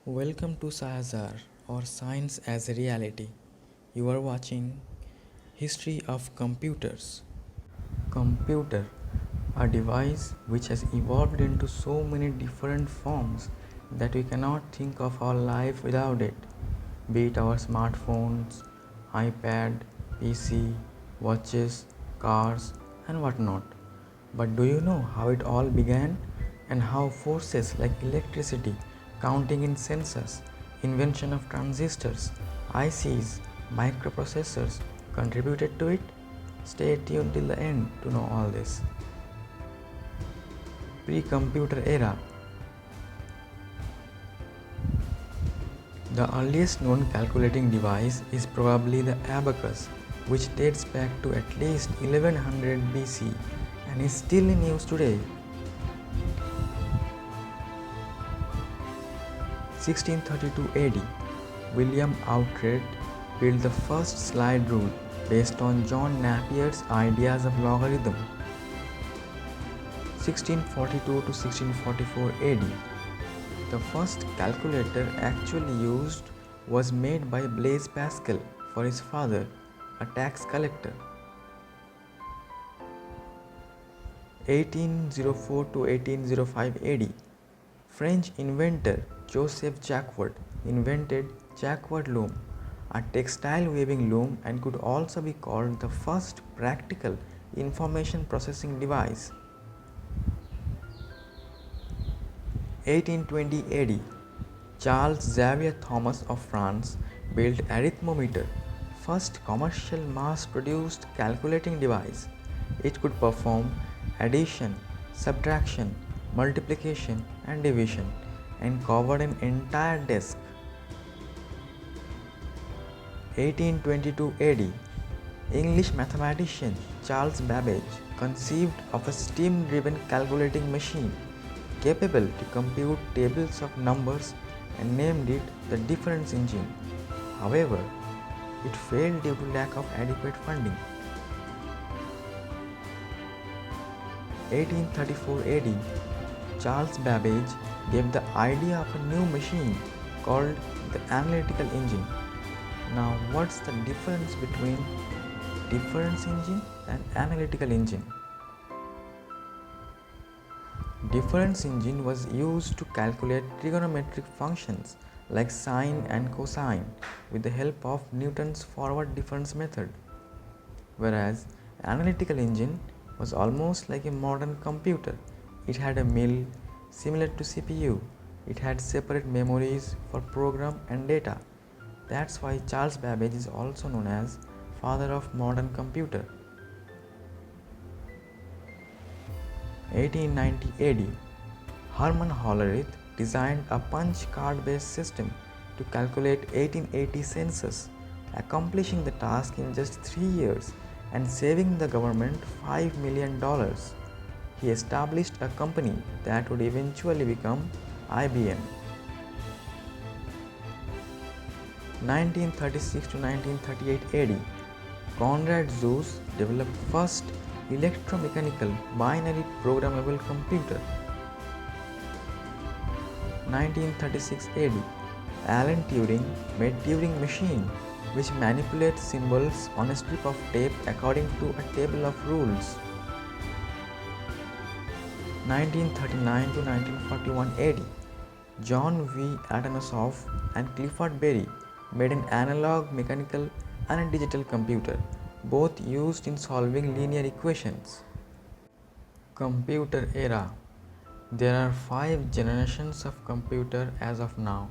Welcome to Sahazar or Science as a Reality. You are watching History of Computers. Computer, a device which has evolved into so many different forms that we cannot think of our life without it. Be it our smartphones, iPad, PC, watches, cars, and whatnot. But do you know how it all began and how forces like electricity, counting in sensors, invention of transistors, ICs, microprocessors contributed to it? Stay tuned till the end to know all this. Pre-computer era. The earliest known calculating device is probably the abacus, which dates back to at least 1100 BC and is still in use today. 1632 AD, William Outred built the first slide rule based on John Napier's ideas of logarithm. 1642 to 1644 AD, the first calculator actually used was made by Blaise Pascal for his father, a tax collector. 1804 to 1805 AD, French inventor Joseph Jacquard invented Jacquard loom, a textile weaving loom, and could also be called the first practical information processing device. 1820 AD, Charles Xavier Thomas of France built arithmometer, first commercial mass-produced calculating device. It could perform addition, subtraction, multiplication, and division, and covered an entire desk. 1822 AD, English mathematician Charles Babbage conceived of a steam-driven calculating machine capable to compute tables of numbers and named it the difference engine. However, it failed due to lack of adequate funding. 1834 AD, Charles Babbage gave the idea of a new machine called the analytical engine. Now, what's the difference between difference engine and analytical engine? Difference engine was used to calculate trigonometric functions like sine and cosine with the help of Newton's forward difference method, whereas analytical engine was almost like a modern computer. It had a mill similar to CPU. It had separate memories for program and data. That's why Charles Babbage is also known as father of modern computer. 1890 AD, Hermann Hollerith designed a punch card based system to calculate 1880 census, accomplishing the task in just 3 years and saving the government $5 million. He established a company that would eventually become IBM. 1936 to 1938 AD, Konrad Zuse developed first electromechanical binary programmable computer. 1936 AD, Alan Turing made Turing machine, which manipulates symbols on a strip of tape according to a table of rules. 1939 to 1941 AD, John V. Atanasoff and Clifford Berry made an analog mechanical and a digital computer, both used in solving linear equations. Computer era. There are 5 generations of computer as of now.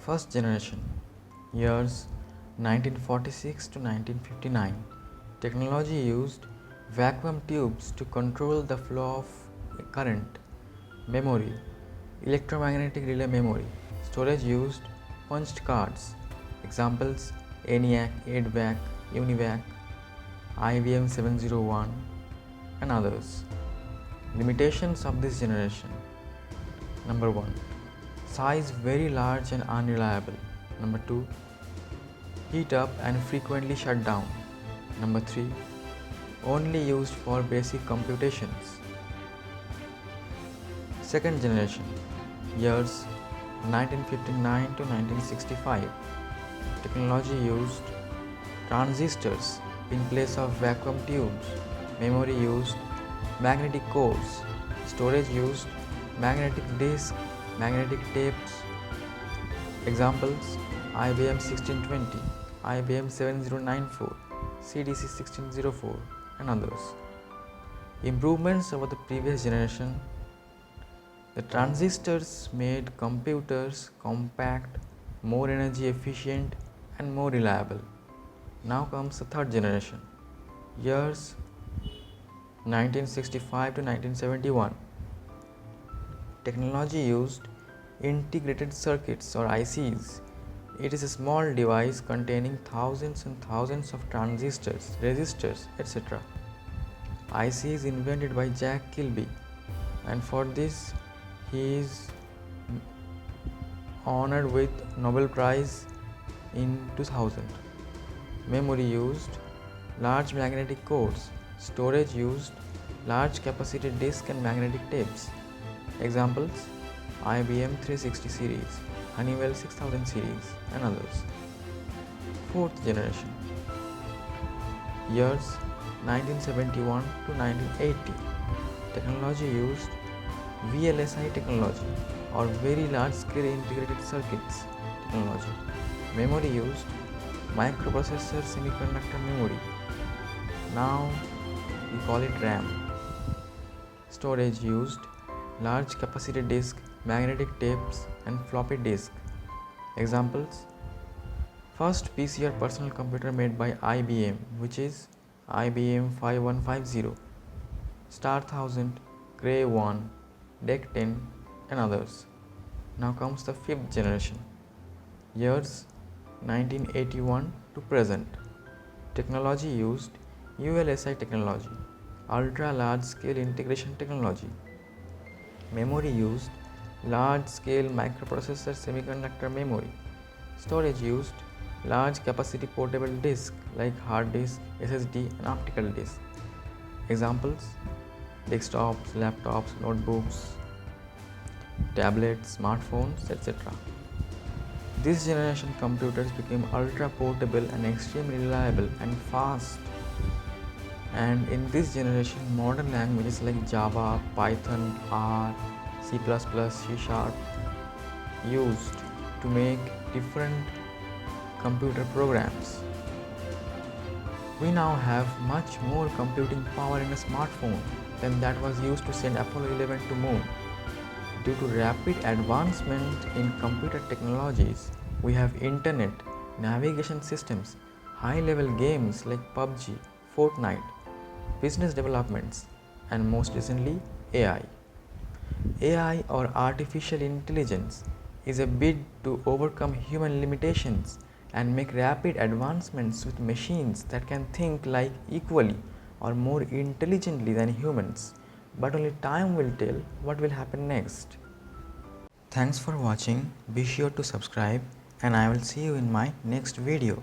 First generation, years 1946 to 1959. Technology used vacuum tubes to control the flow of current. Memory, electromagnetic relay memory. Storage used punched cards. Examples, ENIAC, EDVAC, UNIVAC, IBM 701 and others. Limitations of this generation. Number 1. Size very large and unreliable. Number 2. Heat up and frequently shut down. Number 3. Only used for basic computations. Second generation, years 1959 to 1965. Technology used transistors in place of vacuum tubes. Memory used magnetic cores. Storage used magnetic disk, magnetic tapes. Examples: IBM 1620, IBM 7094, CDC 1604, and others. Improvements over the previous generation. The transistors made computers compact, more energy efficient, and more reliable. Now comes the third generation. Years 1965 to 1971. Technology used integrated circuits or ICs. It is a small device containing thousands and thousands of transistors, resistors, etc. IC is invented by Jack Kilby, and for this he is honored with Nobel Prize in 2000. Memory used large magnetic cores. Storage used large capacity disk and magnetic tapes. Examples: IBM 360 series, Honeywell 6000 series, and others. Fourth generation. Years 1971 to 1980. Technology used VLSI technology or very large scale integrated circuits technology. Memory used microprocessor semiconductor memory. Now we call it RAM. Storage used large capacity disk, magnetic tapes, and floppy disk. Examples: first PC or personal computer made by IBM, which is IBM 5150, Star 1000, Cray 1, DEC 10, and others. Now comes the fifth generation. Years 1981 to present. Technology used ULSI technology, ultra large scale integration technology. Memory used large scale microprocessor semiconductor memory. Storage used large capacity portable disk like hard disk, SSD, and optical disk. Examples: desktops, laptops, notebooks, tablets, smartphones, etc. This generation computers became ultra portable and extremely reliable and fast. And in this generation, modern languages like Java, Python, R, C++, C# used to make different computer programs. We now have much more computing power in a smartphone than that was used to send Apollo 11 to moon. Due to rapid advancement in computer technologies, we have internet, navigation systems, high-level games like PUBG, Fortnite, business developments, and most recently, AI. AI or artificial intelligence is a bid to overcome human limitations and make rapid advancements with machines that can think like equally or more intelligently than humans, but only time will tell what will happen next. Thanks for watching. Be sure to subscribe, and I will see you in my next video.